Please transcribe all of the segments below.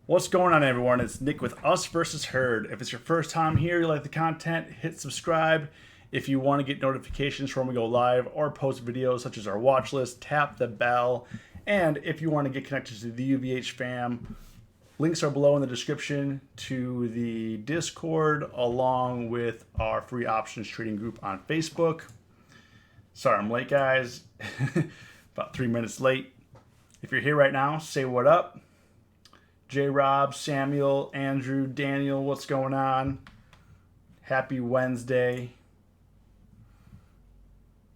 What's going on, everyone? It's Nick with Us versus Herd. If it's your first time here, you like the content, hit subscribe. If you want to get notifications from when we go live or post videos such as our watch list, tap the bell. And if you want to get connected to the UVH fam, links are below in the description to the Discord along with our free options trading group on Facebook. Sorry, I'm late, guys. About 3 minutes late. If you're here right now, say what up. J. Rob, Samuel, Andrew, Daniel, what's going on? Happy Wednesday.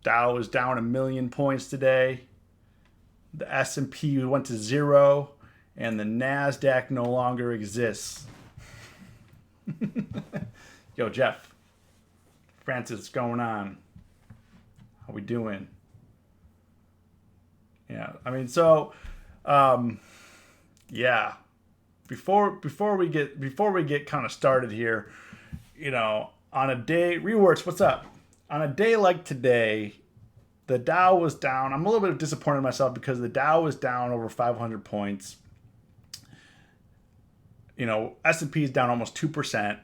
Dow is down 1,000,000 points today. The S&P went to 0, and the NASDAQ no longer exists. Yo, Jeff. Francis, what's going on? How we doing? Yeah, I mean, so, yeah. Before we get kind of started here, on a day, Reworks, what's up? On a day like today, the Dow was down. I'm a little bit disappointed in myself because the Dow was down over 500 points. S&P is down almost 2%.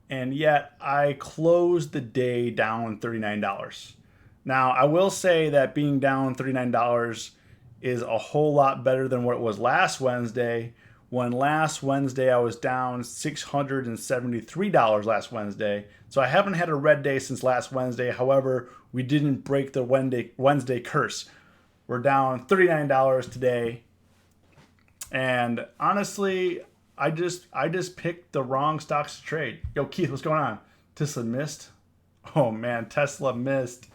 And yet I closed the day down $39. Now, I will say that being down $39 is a whole lot better than what it was last Wednesday. When last Wednesday I was down $673 last Wednesday. So I haven't had a red day since last Wednesday. However, we didn't break the Wednesday curse. We're down $39 today. And honestly, I just picked the wrong stocks to trade. Yo, Keith, what's going on? Tesla missed? Oh man, Tesla missed.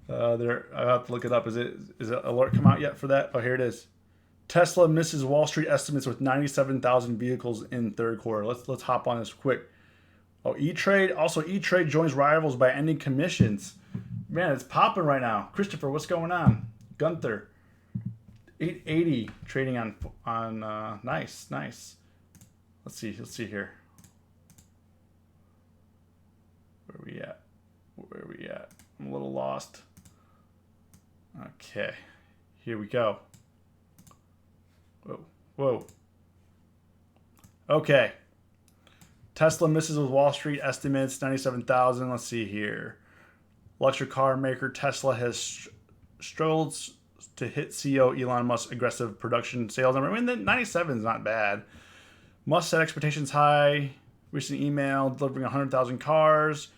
I have to look it up. Is it alert come out yet for that? Oh, here it is. Tesla misses Wall Street estimates with 97,000 vehicles in third quarter. Let's hop on this quick. Oh, E-Trade joins rivals by ending commissions. Man, it's popping right now. Christopher, what's going on? Gunther, 880 trading on nice. Let's see here. Where are we at? I'm a little lost. Okay, here we go. Whoa. Okay. Tesla misses with Wall Street estimates, 97,000. Let's see here. Electric car maker Tesla has struggled to hit CEO Elon Musk's aggressive production sales number. I mean, the 97 is not bad. Musk set expectations high. Recent email delivering 100,000 cars.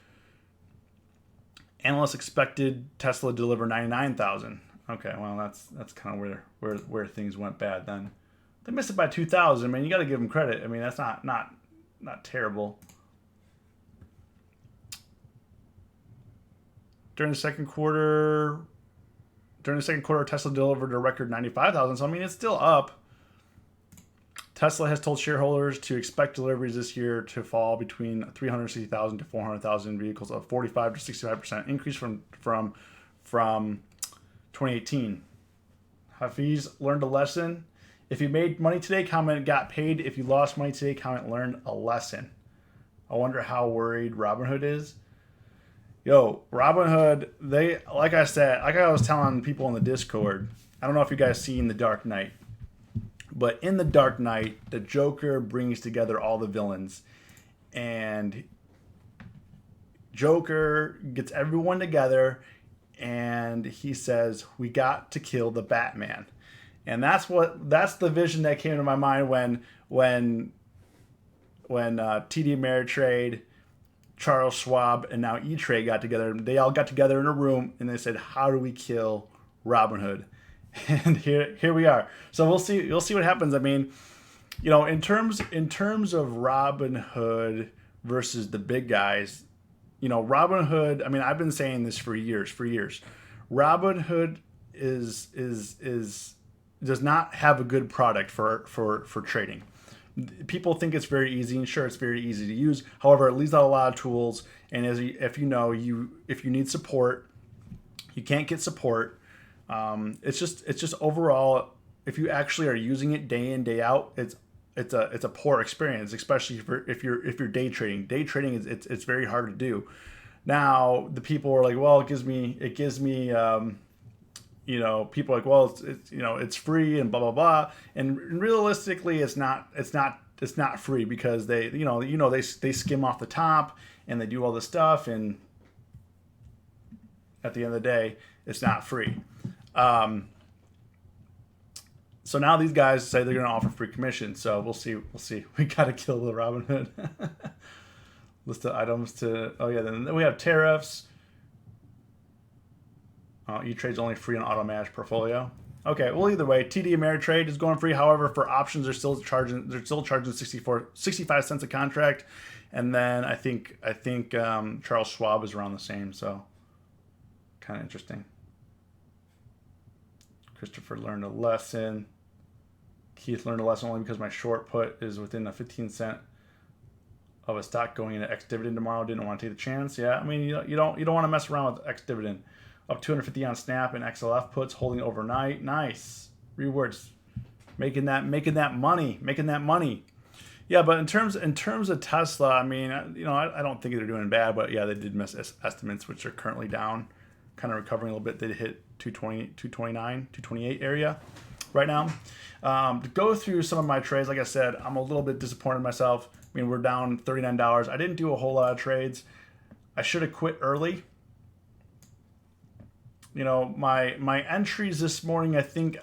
Analysts expected Tesla to deliver 99,000. Okay, well that's kind of where things went bad then. They missed it by 2,000. I mean, you got to give them credit. I mean, that's not terrible. During the second quarter, Tesla delivered a record 95,000. So I mean, it's still up. Tesla has told shareholders to expect deliveries this year to fall between 360,000 to 400,000 vehicles, a 45 to 65% increase from 2018. Hafiz learned a lesson. If you made money today, comment got paid. If you lost money today, comment learned a lesson. I wonder how worried Robinhood is. Yo, Robinhood, like I was telling people in the Discord, I don't know if you guys seen The Dark Knight, but in The Dark Knight, the Joker brings together all the villains, and Joker gets everyone together, and he says, "We got to kill the Batman." And that's the vision that came to my mind when TD Ameritrade, Charles Schwab, and now E-Trade got together. They all got together in a room and they said, "How do we kill Robinhood?" And here we are. So we'll see what happens. I mean, in terms of Robinhood versus the big guys, Robinhood. I mean, I've been saying this for years. Robinhood does not have a good product for trading. People think it's very easy, and sure, it's very easy to use. However, it leaves out a lot of tools, and if you need support, you can't get support. It's just overall, if you actually are using it day in day out, it's a poor experience, especially if you're day trading. Day trading it's very hard to do. Now the people are like, well, it gives me people are like, well, it's free and blah blah blah, and realistically, it's not free because they skim off the top and they do all this stuff, and at the end of the day, it's not free. So now these guys say they're going to offer free commission. So we'll see. We got to kill the Robinhood. List of items to. Oh yeah, then we have tariffs. E-Trade's only free on auto managed portfolio. Okay, well either way, TD Ameritrade is going free. However, for options, they're still charging 65 cents a contract, and then I think Charles Schwab is around the same. So kind of interesting. Christopher learned a lesson. Keith learned a lesson only because my short put is within a 15 cent of a stock going into ex dividend tomorrow. Didn't want to take the chance. Yeah, I mean you don't want to mess around with ex dividend. Up 250 on Snap and XLF puts holding overnight. Nice rewards, making that money. Yeah, but in terms of Tesla, I mean, I don't think they're doing bad, but yeah, they did miss estimates, which are currently down, kind of recovering a little bit. They hit 220, 229, 228 area right now. To go through some of my trades, like I said, I'm a little bit disappointed in myself. I mean, we're down $39. I didn't do a whole lot of trades. I should have quit early. My entries this morning, I think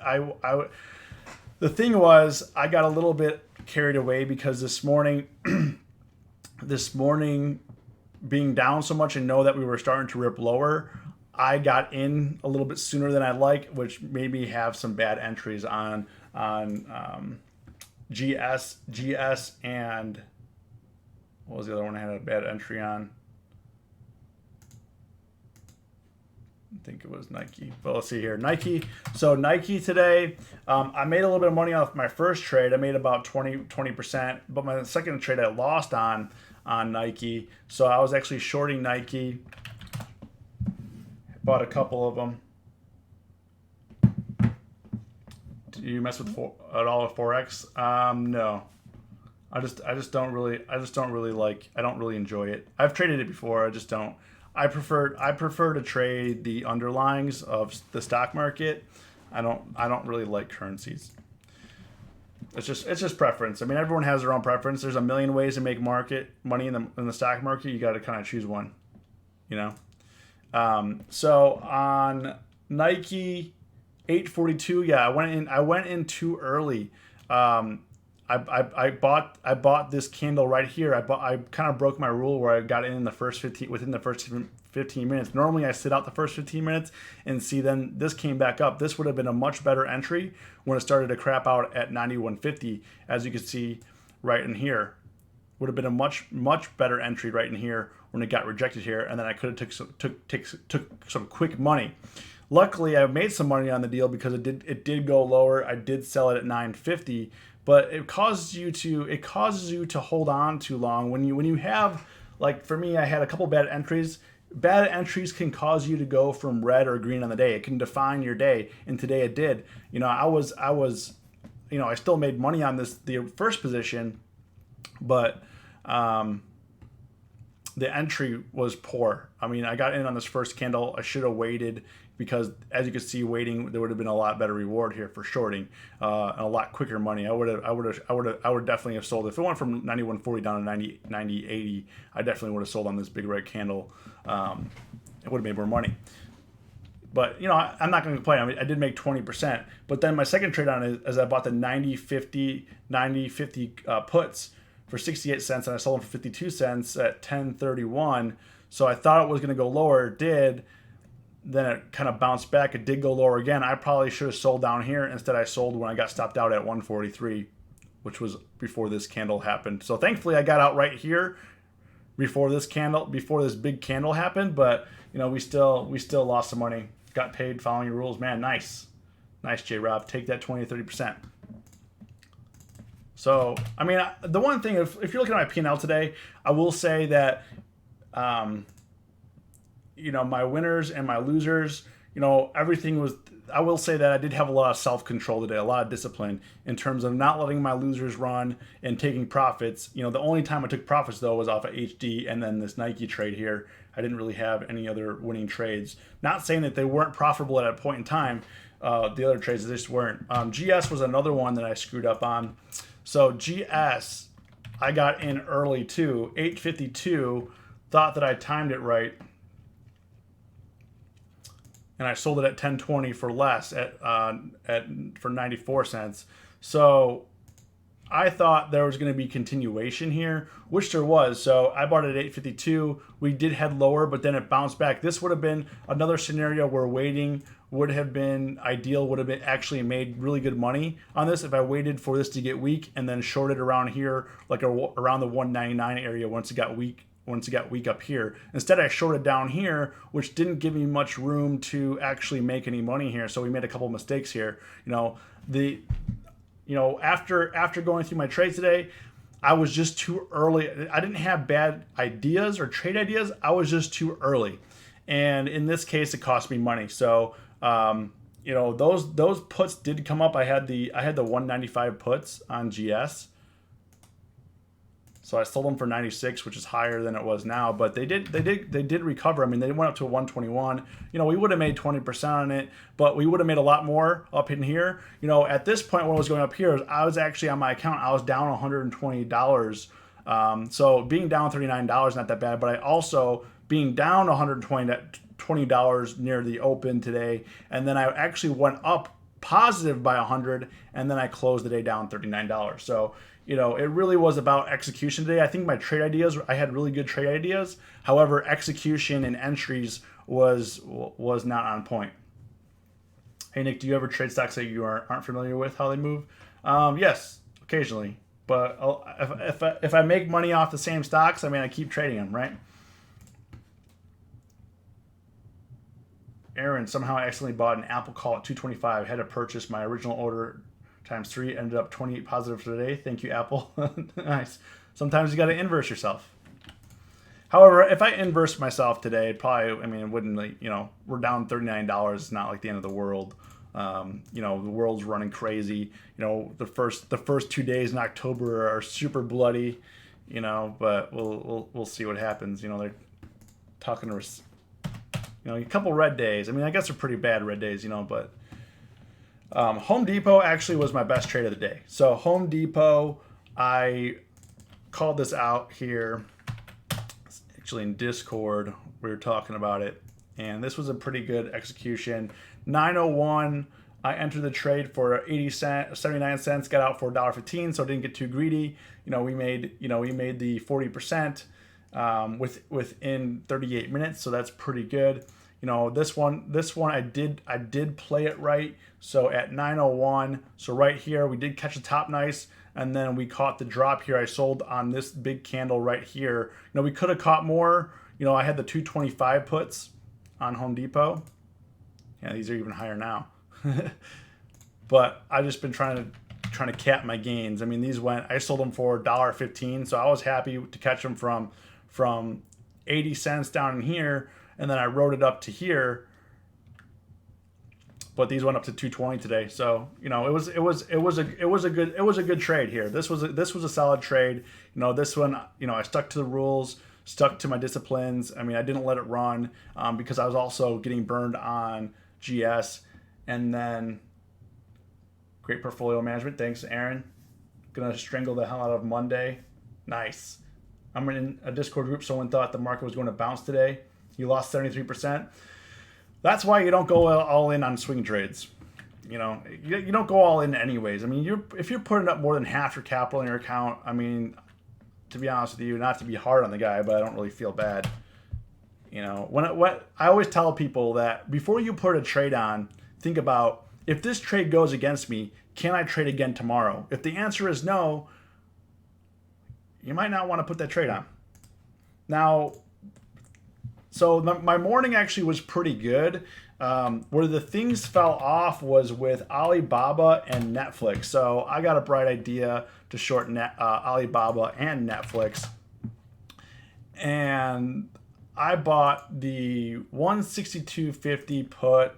the thing was I got a little bit carried away because this morning being down so much and know that we were starting to rip lower, I got in a little bit sooner than I'd like, which made me have some bad entries on GS, and what was the other one I had a bad entry on? I think it was Nike, but let's see here. Nike. So Nike today, I made a little bit of money off my first trade. I made about 20%, but my second trade I lost on Nike. So I was actually shorting Nike. Bought a couple of them. Do you mess with at all with Forex? No. I just don't really like. I don't really enjoy it. I've traded it before. I just don't. I prefer to trade the underlyings of the stock market. I don't really like currencies. It's just preference. I mean, everyone has their own preference. There's a million ways to make money in the stock market. You got to kind of choose one, So on Nike 842, yeah, I went in too early. I bought this candle right here. I kind of broke my rule where I got in the first 15 minutes. Normally I sit out the first 15 minutes and see, then this came back up. This would have been a much better entry when it started to crap out at 91.50, as you can see right in here. Would have been a much better entry right in here when it got rejected here, and then I could have took some quick money. Luckily, I made some money on the deal because it did go lower. I did sell it at 9.50. But it causes you to hold on too long when you have, like for me, I had a couple bad entries. Bad entries can cause you to go from red or green on the day. It can define your day, and today it did. I still made money on the first position, but the entry was poor. I mean, I got in on this first candle. I should have waited, because as you can see, waiting, there would have been a lot better reward here for shorting, and a lot quicker money. I would definitely have sold. If it went from 91.40 down to 90.80, I definitely would have sold on this big red candle. It would have made more money. But I'm not going to complain. I mean, I did make 20%. But then my second trade on it is I bought the 90.50 puts for 68 cents, and I sold them for 52 cents at 10.31. So I thought it was going to go lower. It did. Then it kind of bounced back. It did go lower again. I probably should have sold down here. Instead, I sold when I got stopped out at 143, which was before this candle happened. So thankfully, I got out right here before this big candle happened. But we still lost some money. Got paid following your rules, man. Nice, J Rob. Take that 20 to 30%. So I mean, the one thing, if you're looking at my P&L today, I will say that. My winners and my losers, everything was I will say that I did have a lot of self-control today, a lot of discipline in terms of not letting my losers run and taking profits. The only time I took profits though was off of HD and then this Nike trade here. I didn't really have any other winning trades. Not saying that they weren't profitable at a point in time. The other trades, they just weren't. GS was another one that I screwed up on. So GS, I got in early too, 852. Thought that I timed it right, and I sold it at 1020 for less for 94 cents. So I thought there was going to be continuation here, which there was. So I bought it at 852. We did head lower, but then it bounced back. This would have been another scenario where waiting would have been ideal, would have been actually made really good money on this if I waited for this to get weak and then shorted around here, like around the 199 area once it got weak. Up here. Instead, I shorted down here, which didn't give me much room to actually make any money here. So we made a couple mistakes here. After going through my trades today, I was just too early. I didn't have bad ideas or trade ideas. I was just too early, and in this case, it cost me money. So those puts did come up. I had the 195 puts on GS. So I sold them for 96, which is higher than it was now, but they did recover. I mean, they went up to 121. We would have made 20% on it, but we would have made a lot more up in here. At this point when I was going up here, I was actually on my account, I was down $120. So being down $39 not that bad, but I also being down $120 near the open today, and then I actually went up positive by 100, and then I closed the day down $39. So it really was about execution today. I think my trade ideas, I had really good trade ideas. However, execution and entries was not on point. Hey Nick, do you ever trade stocks that you aren't familiar with how they move? Yes, occasionally. But if I make money off the same stocks, I keep trading them, right? Aaron, somehow I accidentally bought an Apple call at 225. Had to purchase my original order times 3, ended up 28 positive for today. Thank you, Apple. Nice. Sometimes you got to inverse yourself. However, if I inverse myself today, probably, it wouldn't, we're down $39. It's not like the end of the world. The world's running crazy. The first 2 days in October are super bloody, but we'll see what happens. They're talking to us, a couple red days. I guess they're pretty bad red days, but Home Depot actually was my best trade of the day. So Home Depot, I called this out here. Actually in Discord, we were talking about it, and this was a pretty good execution. 901, I entered the trade for 79 cents, got out for $1.15, so I didn't get too greedy. We made the 40% within 38 minutes, so that's pretty good. This one I did play it right. So at 901, so right here we did catch the top nice, and then we caught the drop here. I sold on this big candle right here. We could have caught more. I had the 225 puts on Home Depot. Yeah, these are even higher now. But I've just been trying to cap my gains. I sold them for $1.15, so I was happy to catch them from 80 cents down in here, and then I rode it up to here. But these went up to 220 today, so it was a good trade here. This was a solid trade. This one, I stuck to the rules, stuck to my disciplines. I didn't let it run because I was also getting burned on GS, and then great portfolio management. Thanks, Aaron. Gonna strangle the hell out of Monday. Nice. I'm in a Discord group. Someone thought the market was going to bounce today. You lost 73%. That's why you don't go all in on swing trades. You don't go all in anyways. If you're putting up more than half your capital in your account, to be honest with you, not to be hard on the guy, but I don't really feel bad. When I always tell people that before you put a trade on, think about, if this trade goes against me, can I trade again tomorrow? If the answer is no, you might not want to put that trade on. Now, so my morning actually was pretty good. Where the things fell off was with Alibaba and Netflix. So I got a bright idea to short Alibaba and Netflix. And I bought the 162.50 put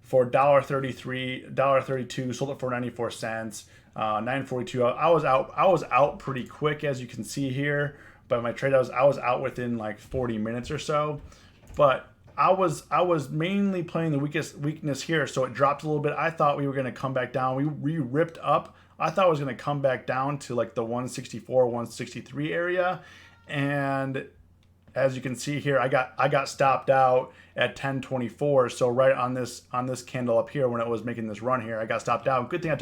for $1.33, $1.32, sold it for 94 cents. 942. I was out. I was out pretty quick, as you can see here. But my trade, I was out within like 40 minutes or so. But I was mainly playing the weakness here, so it dropped a little bit. I thought we were going to come back down. We ripped up. I thought it was going to come back down to like the 164, 163 area, and as you can see here, I got stopped out at 1024. So right on this candle up here when it was making this run here, I got stopped out. Good thing I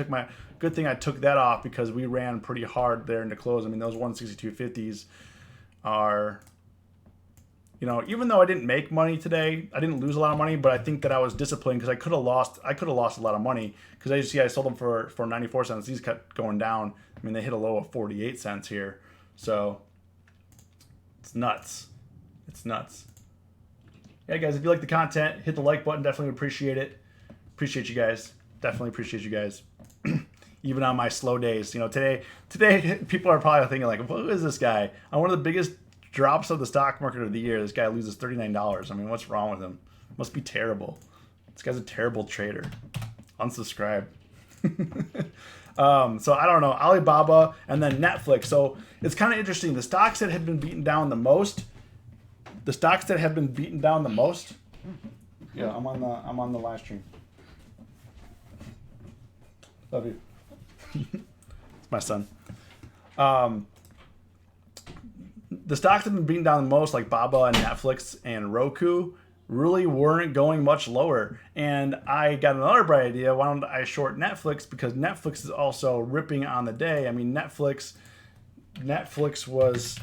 took that off because we ran pretty hard there into close. I mean, those 162.50s are, you know, even though I didn't make money today, I didn't lose a lot of money, but I think that I was disciplined because I could have lost a lot of money because as you see, I sold them for 94 cents. These kept going down. I mean, they hit a low of 48 cents here. So it's nuts. It's nuts. Yeah, guys, if you like the content, hit the like button. Definitely appreciate it. Appreciate you guys. Definitely appreciate you guys. Even on my slow days. You know, today people are probably thinking like, what is this guy? On one of the biggest drops of the stock market of the year, this guy loses $39. I mean, what's wrong with him? Must be terrible. This guy's a terrible trader. Unsubscribe. So I don't know. Alibaba and then Netflix. So it's kind of interesting. The stocks that have been beaten down the most. Yeah, I'm on the live stream. Love you. It's my son. The stocks that have been beaten down the most, like Baba and Netflix and Roku, really weren't going much lower. And I got another bright idea. Why don't I short Netflix? Because Netflix is also ripping on the day. I mean, Netflix was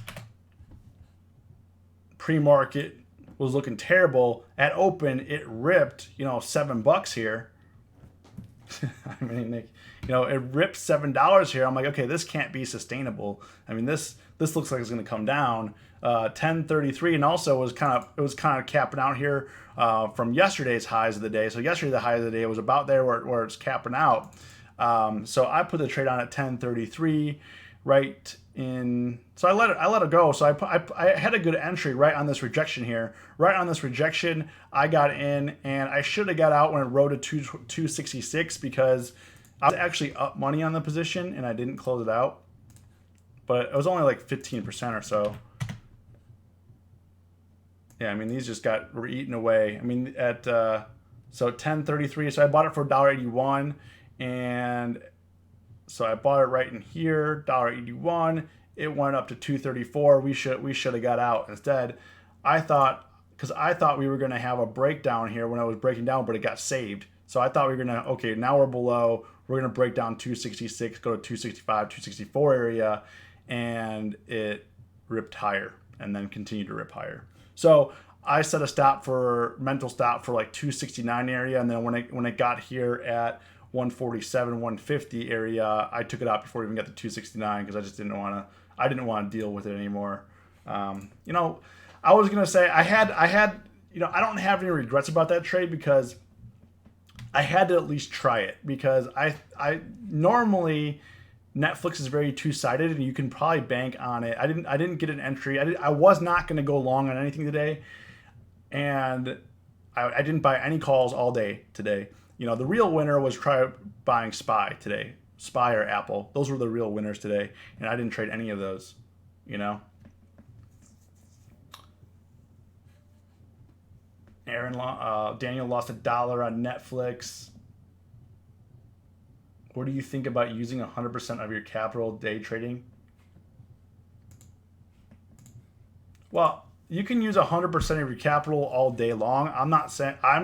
pre-market was looking terrible. At open, it ripped, you know, $7 here. I mean, it ripped $7 here. I'm like, okay, this can't be sustainable. I mean, this looks like it's going to come down. 1033, and also it was kind of capping out here from yesterday's highs of the day. So yesterday the high of the day was about there where it's capping out. So I put the trade on at 1033, right in. So I let it go. So I had a good entry right on this rejection here. Right on this rejection, I got in, and I should have got out when it rode to 266 because I was actually up money on the position and I didn't close it out. But it was only like 15% or so. Yeah, I mean, these just were eaten away. I mean, at so 1033, so I bought it for $1.81, and so I bought it right in here, $1.81. It went up to 234. We should have got out instead. Because I thought we were going to have a breakdown here when I was breaking down, but it got saved. So I thought we were going to, okay, now we're below. We're going to break down 266, go to 265, 264 area, and it ripped higher and then continued to rip higher. So I set a mental stop for like 269 area, and then when it got here at 147, 150 area, I took it out before we even got to 269 because I just didn't want to deal with it anymore. You know, I was gonna say I had you know, I don't have any regrets about that trade because I had to at least try it because I normally. Netflix is very two-sided, and you can probably bank on it. I didn't get an entry. I was not going to go long on anything today, and I didn't buy any calls all day today. You know, the real winner was try buying SPY today, SPY or Apple. Those were the real winners today, and I didn't trade any of those. You know, Daniel lost $1 on Netflix. What do you think about using 100% of your capital day trading? Well, you can use 100% of your capital all day long. I'm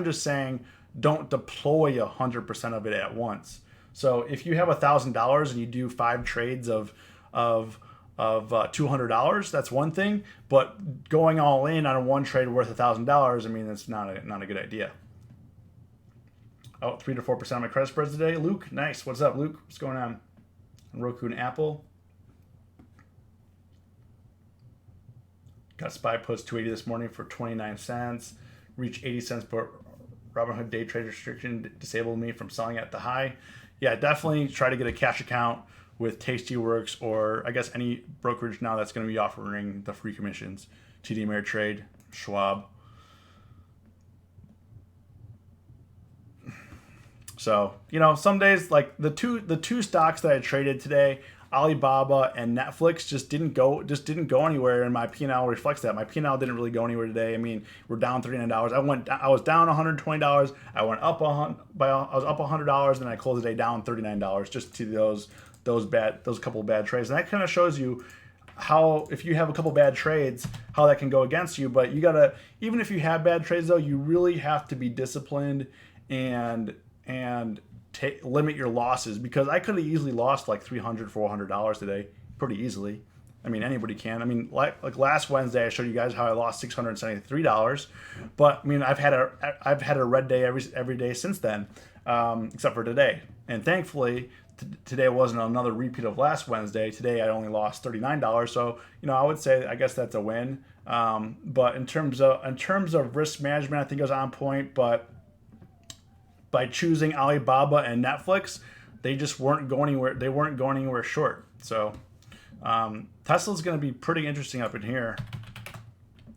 just saying don't deploy 100% of it at once. So if you have $1,000 and you do 5 trades of $200, that's one thing. But going all in on one trade worth $1,000, I mean, that's not a good idea. Oh, 3 to 4% on my credit spreads today. Luke, nice. What's up, Luke? What's going on? Roku and Apple. Got SPY puts 280 this morning for 29 cents. Reached 80 cents per Robinhood day trade restriction disabled me from selling at the high. Yeah, definitely try to get a cash account with Tastyworks or I guess any brokerage now that's going to be offering the free commissions. TD Ameritrade, Schwab. So, some days like the two stocks that I traded today, Alibaba and Netflix, just didn't go anywhere, and my P&L reflects that. My P&L didn't really go anywhere today. I mean, we're down $39. I was down $120. I went up I was up $100, and I closed the day down $39 just to those couple of bad trades. And that kind of shows you how, if you have a couple bad trades, how that can go against you. But you gotta, even if you have bad trades though, you really have to be disciplined and limit your losses, because I could have easily lost like $300-$400 today, pretty easily. I mean, anybody can. I mean, like last Wednesday, I showed you guys how I lost $673, but I mean, I've had a red day every day since then, except for today. And thankfully, today wasn't another repeat of last Wednesday. Today, I only lost $39, so I would say I guess that's a win. But in terms of risk management, I think it was on point. But by choosing Alibaba and Netflix, they just weren't going anywhere. They weren't going anywhere short. So Tesla's going to be pretty interesting up in here.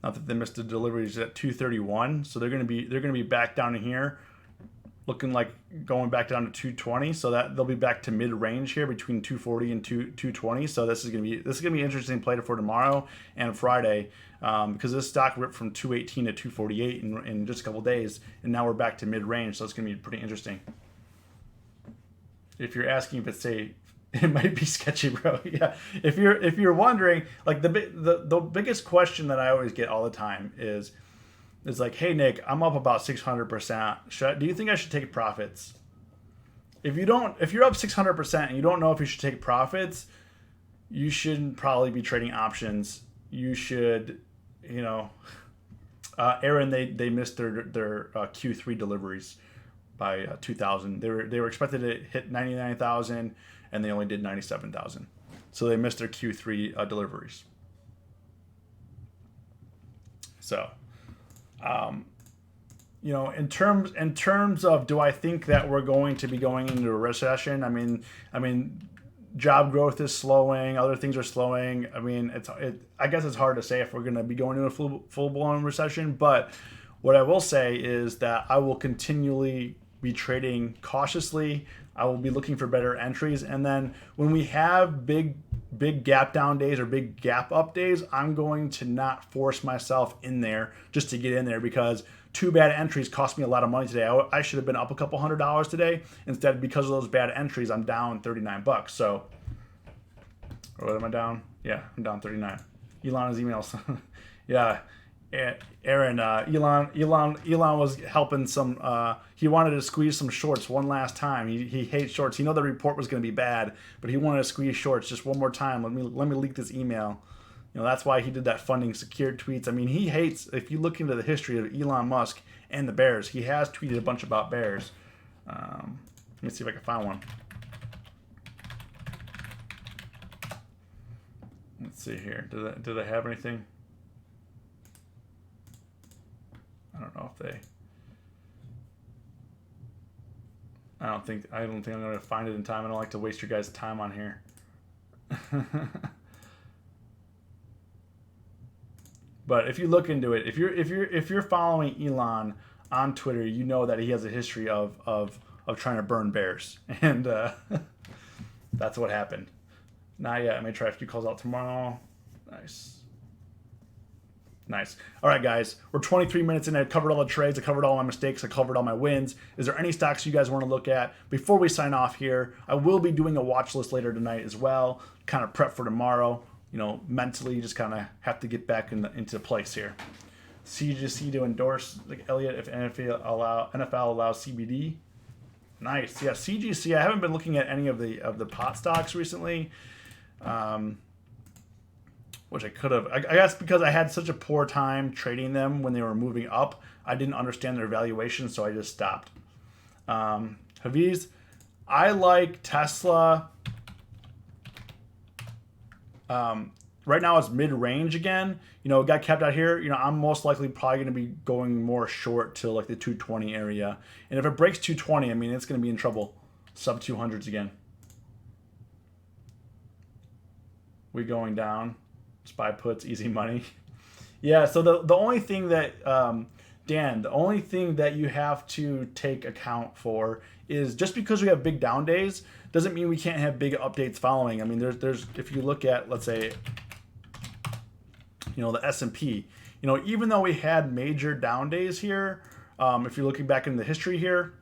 Not that they missed the deliveries at 231, so they're going to be back down in here, looking like going back down to 220. So that they'll be back to mid range here between 240 and 220. So this is going to be interesting play for tomorrow and Friday, because this stock ripped from 218 to 248 in just a couple days, and now we're back to mid range. So it's going to be pretty interesting. If you're asking if it's safe, it might be sketchy, bro. Yeah. If you're wondering, like the biggest question that I always get all the time is like, hey Nick, I'm up about 600%. Do you think I should take profits? If you're up 600% and you don't know if you should take profits, you shouldn't probably be trading options. You should, Aaron, they missed their Q3 deliveries by 2,000. They were expected to hit 99,000, and they only did 97,000. So they missed their Q3 deliveries. So, in terms of, do I think that we're going to be going into a recession? I mean, job growth is slowing. Other things are slowing. I mean, I guess it's hard to say if we're going to be going into a full-blown recession. But what I will say is that I will continually be trading cautiously. I will be looking for better entries. And then when we have big gap down days or big gap up days, I'm going to not force myself in there just to get in there, because two bad entries cost me a lot of money today. I should have been up a couple $100 today. Instead, because of those bad entries, I'm down $39. So, or what am I down? Yeah, I'm down 39. Elon's emails. Yeah. Aaron, Elon was helping some. He wanted to squeeze some shorts one last time. He hates shorts. He knew the report was going to be bad, but he wanted to squeeze shorts just one more time. Let me leak this email. That's why he did that funding secured tweets. I mean, he hates. If you look into the history of Elon Musk and the Bears, he has tweeted a bunch about Bears. Let me see if I can find one. Let's see here. Do they have anything? I don't know if they. I don't think I'm going to find it in time. I don't like to waste your guys' time on here. But if you look into it, if you're following Elon on Twitter, you know that he has a history of trying to burn bears, and that's what happened. Not yet. I may try a few calls out tomorrow. Nice. All right, guys. We're 23 minutes in. I covered all the trades. I covered all my mistakes. I covered all my wins. Is there any stocks you guys want to look at? Before we sign off here, I will be doing a watch list later tonight as well. Kind of prep for tomorrow. Mentally, just kind of have to get back into place here. CGC to endorse like Elliott if NFL allows CBD. Nice. Yeah, CGC. I haven't been looking at any of the pot stocks recently. Which I could have. I guess because I had such a poor time trading them when they were moving up, I didn't understand their valuation, so I just stopped. Haviz, I like Tesla. Right now it's mid-range again. It got capped out here. I'm most likely probably going to be going more short to like the 220 area. And if it breaks 220, I mean, it's going to be in trouble. Sub 200s again. We going down. Spy puts, easy money. Yeah, so the only thing that Dan, the only thing that you have to take account for is just because we have big down days doesn't mean we can't have big updates following. I mean, there's if you look at, let's say, the S&P, even though we had major down days here, if you're looking back in the history here,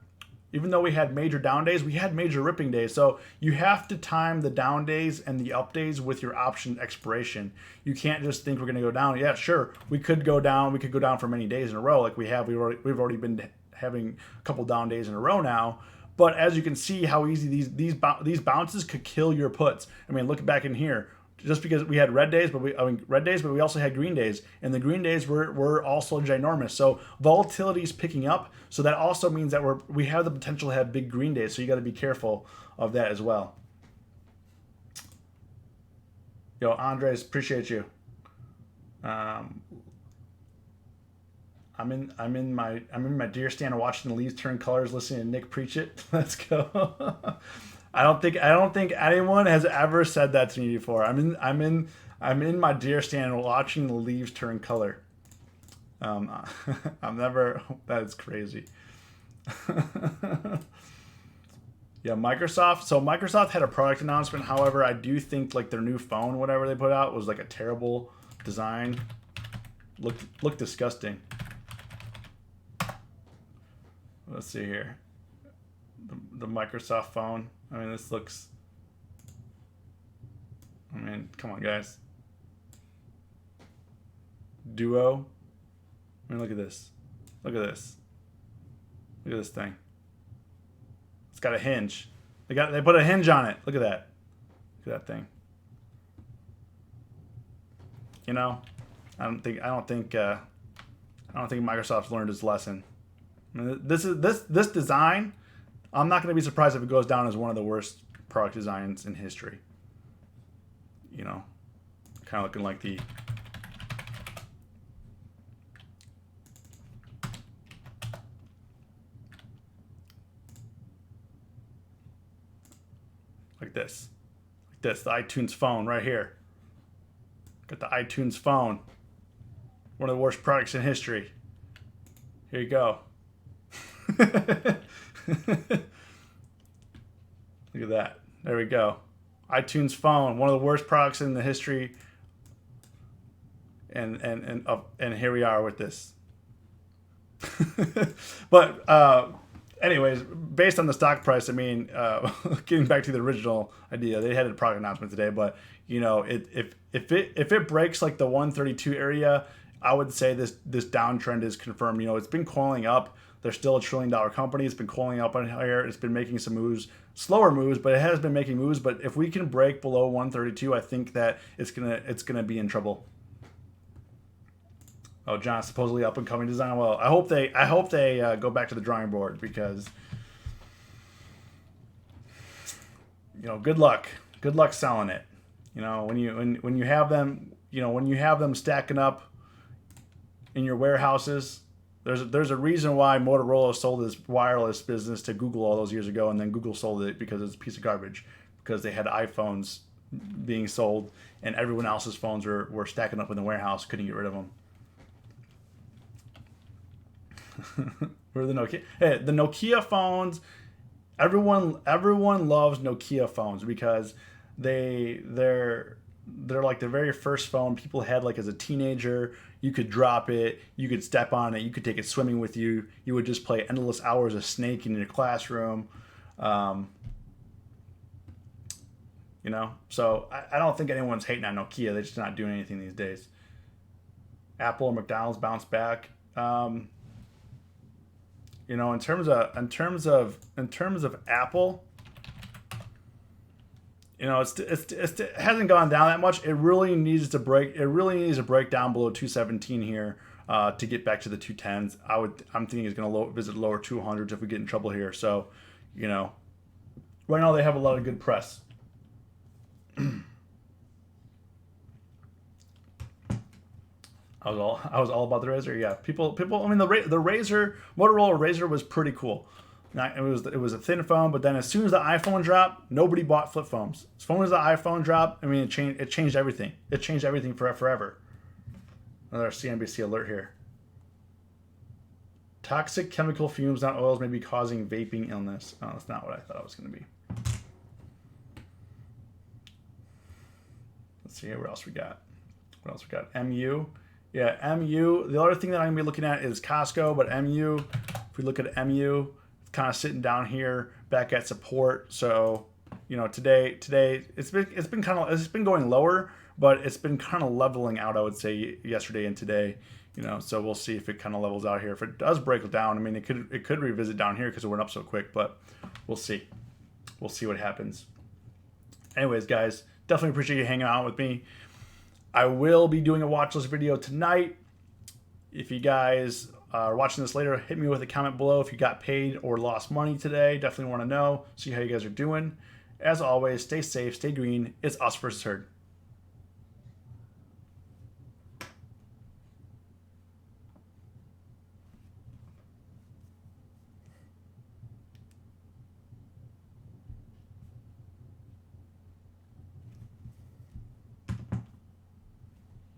even though we had major down days, we had major ripping days. So you have to time the down days and the up days with your option expiration. You can't just think we're going to go down. Yeah, sure, we could go down. We could go down for many days in a row, like we have. We've already been having a couple down days in a row now. But as you can see, how easy these bounces could kill your puts. I mean, look back in here. Just because we had red days, but we also had green days, and the green days were also ginormous. So volatility is picking up, so that also means that we have the potential to have big green days. So you got to be careful of that as well. Yo, Andres, appreciate you. I'm in my deer stand watching the leaves turn colors, listening to Nick preach it. Let's go. I don't think anyone has ever said that to me before. I'm in my deer stand watching the leaves turn color. I'm never. That is crazy. Yeah, Microsoft. So Microsoft had a product announcement. However, I do think like their new phone, whatever they put out, was like a terrible design. Looked disgusting. Let's see here. The Microsoft phone. I mean, this looks. I mean, come on, guys. Duo. I mean, look at this. Look at this. Look at this thing. It's got a hinge. They put a hinge on it. Look at that. Look at that thing. I don't think Microsoft's learned its lesson. I mean, this design. I'm not going to be surprised if it goes down as one of the worst product designs in history. Kind of looking like the iTunes phone right here. Got the iTunes phone. One of the worst products in history. Here you go. Look at that. There we go. iTunes phone, one of the worst products in the history. And here we are with this. But anyways, based on the stock price, I mean, getting back to the original idea, they had a product announcement today, but if it breaks like the 132 area, I would say this downtrend is confirmed. It's been coiling up. They're still a $1 trillion company. It's been coiling up on here. It's been making some moves, slower moves, but it has been making moves. But if we can break below 132, I think that it's gonna be in trouble. Oh, John, supposedly up and coming design. Well, I hope they go back to the drawing board because good luck selling it. When you have them stacking up in your warehouses. There's a reason why Motorola sold this wireless business to Google all those years ago, and then Google sold it because it's a piece of garbage, because they had iPhones being sold and everyone else's phones were stacking up in the warehouse, couldn't get rid of them. Where the Nokia? Hey, the Nokia phones. Everyone loves Nokia phones because they're like the very first phone people had like as a teenager. You could drop it, you could step on it, you could take it swimming with you. You would just play endless hours of Snake in your classroom. So I don't think anyone's hating on Nokia. They're just not doing anything these days. Apple or McDonald's bounced back. In terms of Apple, it hasn't gone down that much. It really needs to break down below 217 here to get back to the 210s. I'm thinking it's going to visit lower 200s if we get in trouble here. So, right now they have a lot of good press. I was all about the Razr. Yeah, people. I mean, the Razr, Motorola Razr was pretty cool. It was a thin phone, but then as soon as the iPhone dropped, nobody bought flip phones. As soon as the iPhone dropped, I mean, it changed everything. It changed everything forever. Another CNBC alert here. Toxic chemical fumes, not oils, may be causing vaping illness. Oh, that's not what I thought it was going to be. Let's see here. What else we got? What else we got? MU. Yeah, MU. The other thing that I'm going to be looking at is Costco, but MU, if we look at MU, it's kind of sitting down here back at support. So, you know, today it's been going lower, but it's been kind of leveling out, I would say, yesterday and today. You know, so we'll see if it kind of levels out here. If it does break down, I mean, it could revisit down here because it went up so quick, but we'll see. We'll see what happens. Anyways, guys, definitely appreciate you hanging out with me. I will be doing a watch list video tonight. If you guys are watching this later, hit me with a comment below if you got paid or lost money today. Definitely want to know, see how you guys are doing. As always, stay safe, stay green. It's us versus herd.